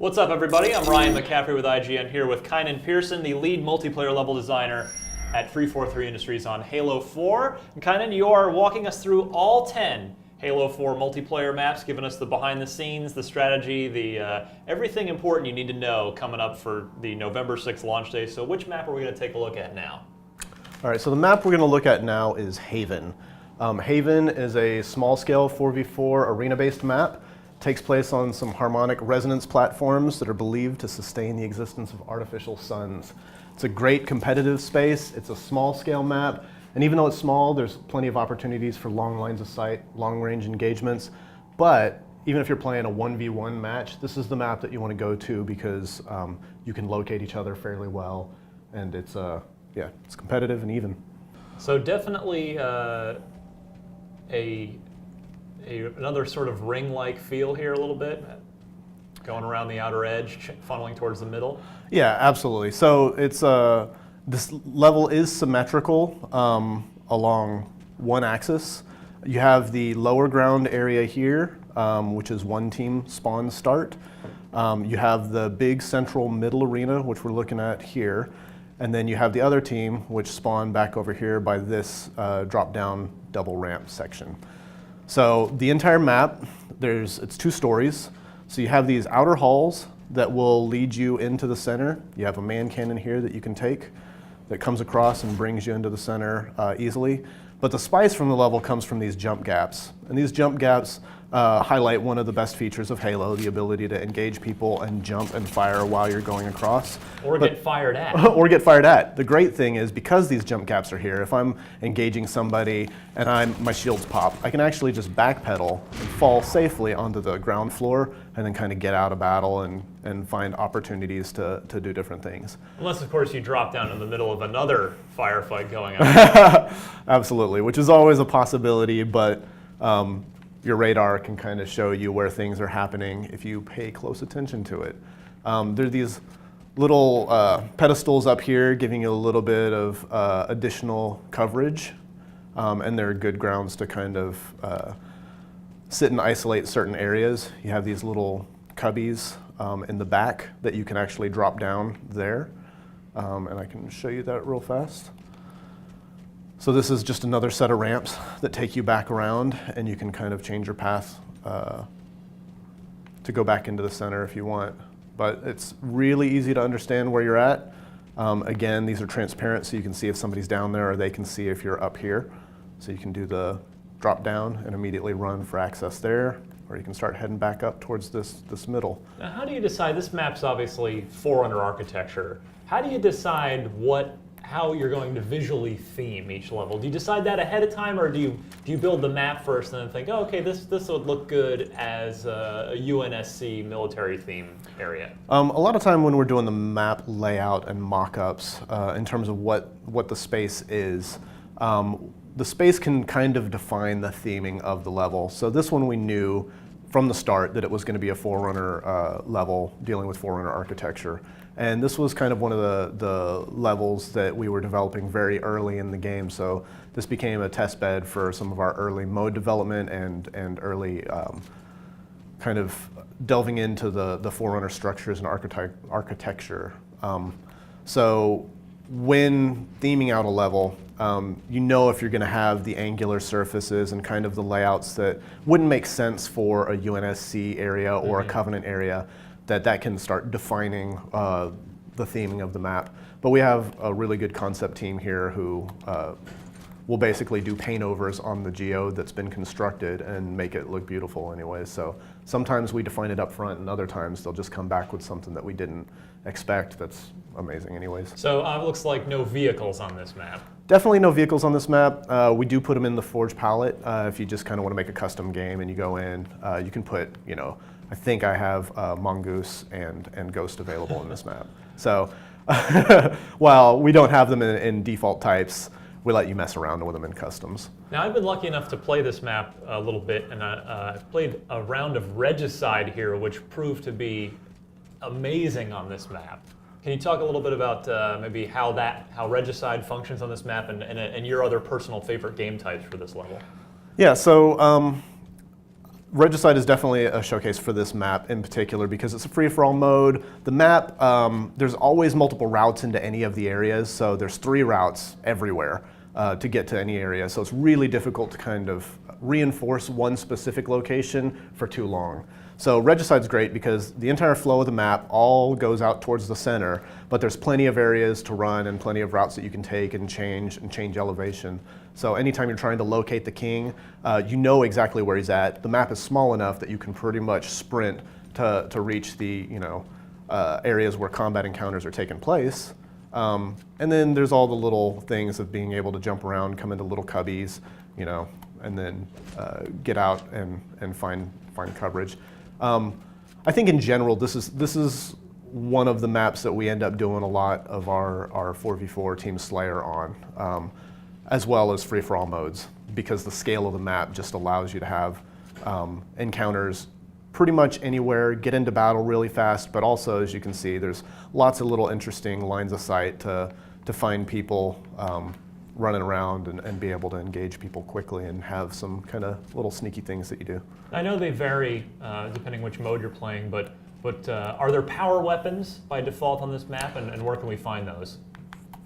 What's up, everybody? I'm Ryan McCaffrey with IGN here with Kynan Pearson, the lead multiplayer level designer at 343 Industries on Halo 4. And Kynan, you are walking us through all 10 Halo 4 multiplayer maps, giving us the behind the scenes, the strategy, the everything important you need to know coming up for the November 6th launch day. So which map are we going to take a look at now? All right, so the map we're going to look at now is Haven. Haven is a small-scale 4v4 arena-based map. Takes place on some harmonic resonance platforms that are believed to sustain the existence of artificial suns. It's a great competitive space. It's a small-scale map, and even though it's small, there's plenty of opportunities for long lines of sight, long-range engagements. But even if you're playing a 1v1 match, this is the map that you want to go to because you can locate each other fairly well, and it's competitive and even. So definitely another sort of ring-like feel here a little bit, going around the outer edge, funneling towards the middle. Yeah, absolutely. So it's this level is symmetrical along one axis. You have the lower ground area here, which is one team spawn start. You have the big central middle arena, which we're looking at here. And then you have the other team, which spawn back over here by this drop-down double ramp section. So the entire map, it's 2 stories. So you have these outer halls that will lead you into the center. You have a man cannon here that you can take that comes across and brings you into the center easily. But the spice from the level comes from these jump gaps. And these jump gaps highlight one of the best features of Halo, the ability to engage people and jump and fire while you're going across. Get fired at. Or get fired at. The great thing is because these jump gaps are here, if I'm engaging somebody and my shields pop, I can actually just backpedal and fall safely onto the ground floor and then kind of get out of battle and find opportunities to do different things. Unless, of course, you drop down in the middle of another firefight going on. Absolutely, which is always a possibility, but your radar can kind of show you where things are happening if you pay close attention to it. There are these little pedestals up here giving you a little bit of additional coverage, and they're good grounds to kind of sit and isolate certain areas. You have these little cubbies in the back that you can actually drop down there, and I can show you that real fast. So this is just another set of ramps that take you back around, and you can kind of change your path to go back into the center if you want. But it's really easy to understand where you're at. Again, these are transparent, so you can see if somebody's down there, or they can see if you're up here. So you can do the drop down and immediately run for access there, or you can start heading back up towards this middle. Now, how do you decide, this map's obviously Forerunner architecture, how do you decide how you're going to visually theme each level? Do you decide that ahead of time, or do you build the map first and then think, oh, okay, this would look good as a UNSC military theme area? A lot of time when we're doing the map layout and mock-ups in terms of what the space is, the space can kind of define the theming of the level. So this one we knew from the start that it was going to be a Forerunner level dealing with Forerunner architecture. And this was kind of one of the levels that we were developing very early in the game. So this became a test bed for some of our early mode development and early kind of delving into the Forerunner structures and architecture. So when theming out a level, you know if you're going to have the angular surfaces and kind of the layouts that wouldn't make sense for a UNSC area or a Covenant area, that can start defining the theming of the map. But we have a really good concept team here who will basically do paint overs on the geo that's been constructed and make it look beautiful anyways. So sometimes we define it up front, and other times they'll just come back with something that we didn't expect that's amazing anyways. So it looks like no vehicles on this map. Definitely no vehicles on this map. We do put them in the Forge palette. If you just kind of want to make a custom game and you go in, you can put, I think I have Mongoose and Ghost available in this map. So while we don't have them in default types, we let you mess around with them in customs. Now, I've been lucky enough to play this map a little bit, and I've played a round of Regicide here, which proved to be amazing on this map. Can you talk a little bit about maybe how Regicide functions on this map and your other personal favorite game types for this level? Yeah, so Regicide is definitely a showcase for this map in particular because it's a free-for-all mode. The map, there's always multiple routes into any of the areas, so there's 3 routes everywhere to get to any area. So it's really difficult to kind of reinforce one specific location for too long. So Regicide's great because the entire flow of the map all goes out towards the center, but there's plenty of areas to run and plenty of routes that you can take and change elevation. So anytime you're trying to locate the king, you know exactly where he's at. The map is small enough that you can pretty much sprint to reach the areas where combat encounters are taking place. And then there's all the little things of being able to jump around, come into little cubbies, and then get out and find coverage. I think in general, this is one of the maps that we end up doing a lot of our 4v4 Team Slayer on, as well as free-for-all modes, because the scale of the map just allows you to have encounters pretty much anywhere, get into battle really fast, but also, as you can see, there's lots of little interesting lines of sight to find people running around and be able to engage people quickly and have some kind of little sneaky things that you do. I know they vary depending which mode you're playing, but are there power weapons by default on this map, and where can we find those?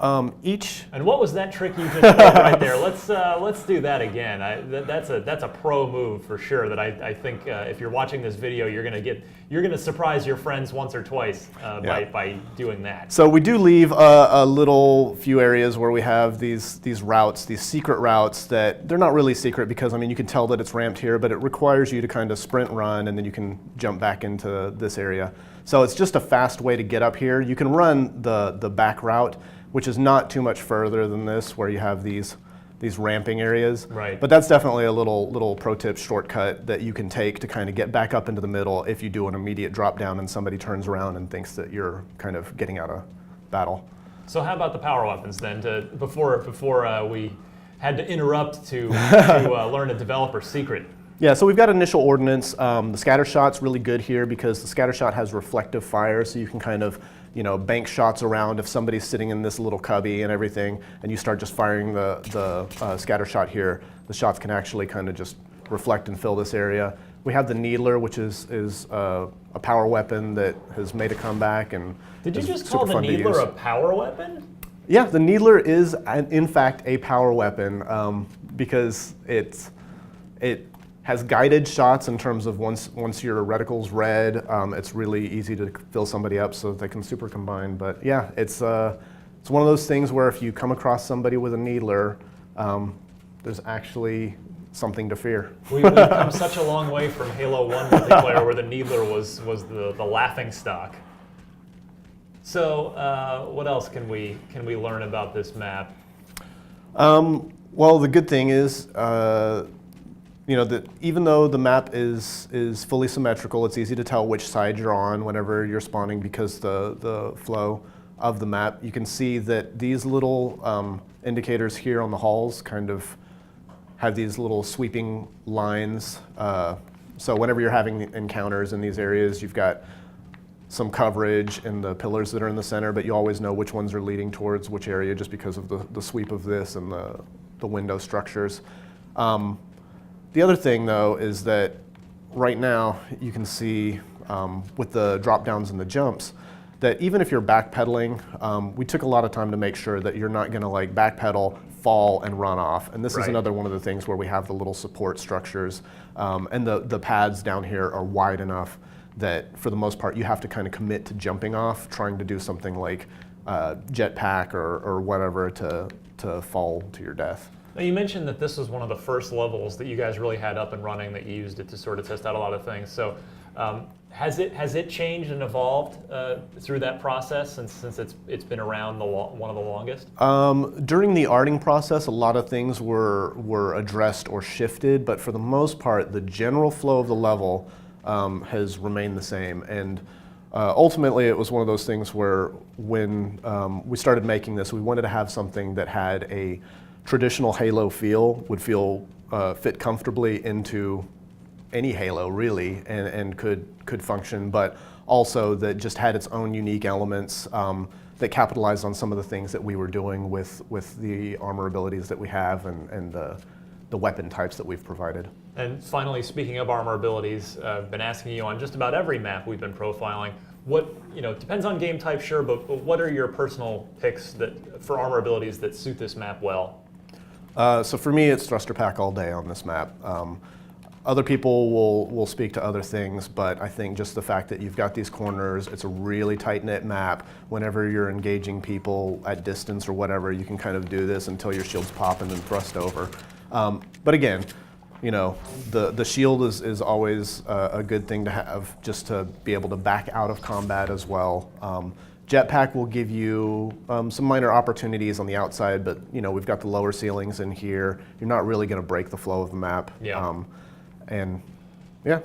And what was that trick you just did right there? Let's do that again. That's a pro move for sure. That I think if you're watching this video, you're gonna surprise your friends once or twice by doing that. So we do leave a little few areas where we have these routes, these secret routes that they're not really secret because you can tell that it's ramped here, but it requires you to kind of sprint run and then you can jump back into this area. So it's just a fast way to get up here. You can run the back route, which is not too much further than this, where you have these ramping areas. Right. But that's definitely a little pro tip shortcut that you can take to kind of get back up into the middle if you do an immediate drop down and somebody turns around and thinks that you're kind of getting out of battle. So how about the power weapons then? Before we had to interrupt to learn a developer secret. Yeah, so we've got initial ordnance. The scatter shot's really good here because the scatter shot has reflective fire, so you can kind of bank shots around if somebody's sitting in this little cubby and everything, and you start just firing the scatter shot here. The shots can actually kind of just reflect and fill this area. We have the Needler, which is a power weapon that has made a comeback and Did you just call the Needler a power weapon? Yeah, the Needler is in fact a power weapon because it has guided shots in terms of once your reticle's red, it's really easy to fill somebody up so that they can super combine. But yeah, it's one of those things where if you come across somebody with a Needler, there's actually something to fear. We've come such a long way from Halo 1 multiplayer where the Needler was the laughing stock. So what else can we learn about this map? Well, the good thing is, that even though the map is fully symmetrical, it's easy to tell which side you're on whenever you're spawning because the flow of the map. You can see that these little indicators here on the halls kind of have these little sweeping lines. So whenever you're having encounters in these areas, you've got some coverage in the pillars that are in the center, but you always know which ones are leading towards which area just because of the sweep of this and the window structures. The other thing, though, is that right now you can see with the drop downs and the jumps that even if you're backpedaling, we took a lot of time to make sure that you're not going to backpedal, fall, and run off. And this is another one of the things where we have the little support structures, and the pads down here are wide enough that for the most part you have to kind of commit to jumping off, trying to do something like jetpack or whatever to fall to your death. Now you mentioned that this was one of the first levels that you guys really had up and running, that you used it to sort of test out a lot of things. So has it changed and evolved through that process since it's been around one of the longest? During the arting process, a lot of things were addressed or shifted, but for the most part, the general flow of the level has remained the same. And ultimately, it was one of those things where when we started making this, we wanted to have something that had a traditional Halo feel, would fit comfortably into any Halo really, and could function, but also that just had its own unique elements that capitalized on some of the things that we were doing with the armor abilities that we have and the weapon types that we've provided. And finally, speaking of armor abilities, I've been asking you on just about every map we've been profiling. What, depends on game type, sure, but what are your personal picks for armor abilities that suit this map well? So for me, it's thruster pack all day on this map. Other people will speak to other things, but I think just the fact that you've got these corners, it's a really tight-knit map. Whenever you're engaging people at distance or whatever, you can kind of do this until your shield's pop and then thrust over. But again, the shield is always a good thing to have, just to be able to back out of combat as well. Jetpack will give you some minor opportunities on the outside, but we've got the lower ceilings in here. You're not really going to break the flow of the map. Yeah. And yeah,